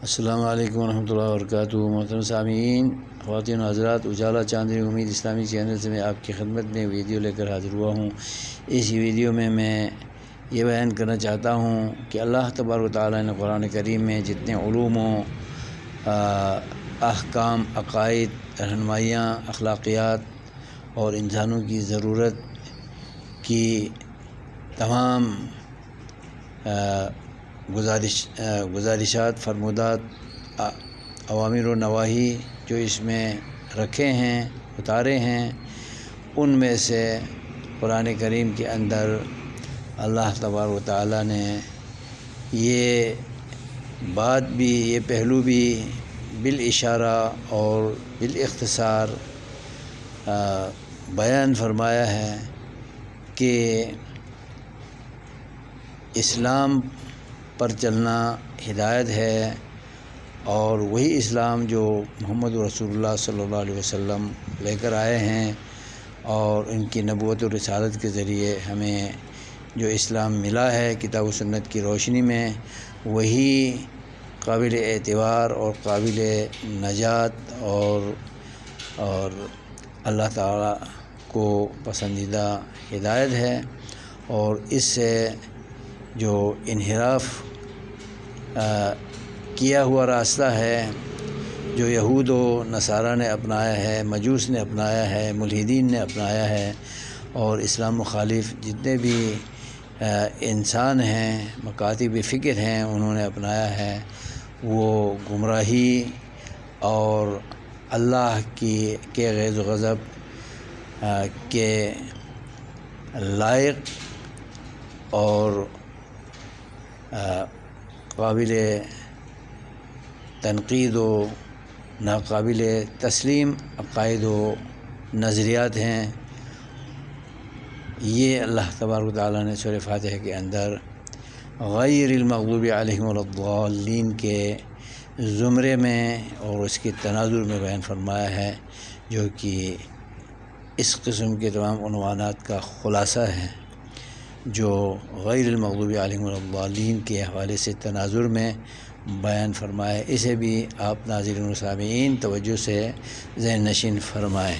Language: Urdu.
السلام علیکم ورحمۃ اللہ وبرکاتہ۔ محترم سامعین، خواتین و حضرات، اجالا چاندنی امید اسلامی چینل سے میں آپ کی خدمت میں ویڈیو لے کر حاضر ہوا ہوں۔ اس ویڈیو میں یہ بیان کرنا چاہتا ہوں کہ اللہ تبارک و تعالیٰ نے قرآن کریم میں جتنے علوم و احکام، عقائد، رہنمائیاں، اخلاقیات اور انسانوں کی ضرورت کی تمام گزارشات، فرمودات، اوامر و نواہی جو اس میں رکھے ہیں، اتارے ہیں، ان میں سے قرآن کریم کے اندر اللہ تبارک و تعالیٰ نے یہ بات بھی، یہ پہلو بھی بالاشارہ اور بالاختصار بیان فرمایا ہے کہ اسلام پر چلنا ہدایت ہے، اور وہی اسلام جو محمد رسول اللہ صلی اللہ علیہ وسلم لے کر آئے ہیں، اور ان کی نبوت و رسالت کے ذریعے ہمیں جو اسلام ملا ہے کتاب و سنت کی روشنی میں، وہی قابل اعتبار اور قابل نجات اور اللہ تعالیٰ کو پسندیدہ ہدایت ہے۔ اور اس سے جو انحراف کیا ہوا راستہ ہے، جو یہود و نصارہ نے اپنایا ہے، مجوس نے اپنایا ہے، ملحدین نے اپنایا ہے، اور اسلام مخالف جتنے بھی انسان ہیں، مکاتب فکر ہیں، انہوں نے اپنایا ہے، وہ گمراہی اور اللہ کے غیظ و غضب کے لائق اور قابل تنقید و ناقابل تسلیم عقائد و نظریات ہیں۔ یہ اللہ تبارک و تعالیٰ نے سورہ فاتحہ کے اندر غیر المغضوب علیہم ولا الضالین کے زمرے میں اور اس کے تناظر میں بیان فرمایا ہے، جو کہ اس قسم کے تمام عنوانات کا خلاصہ ہے، جو غیر المغضوب علیہم ولا الضالین کے حوالے سے تناظر میں بیان فرمائے۔ اسے بھی آپ ناظرین و سامعین توجہ سے ذہن نشین فرمائیں۔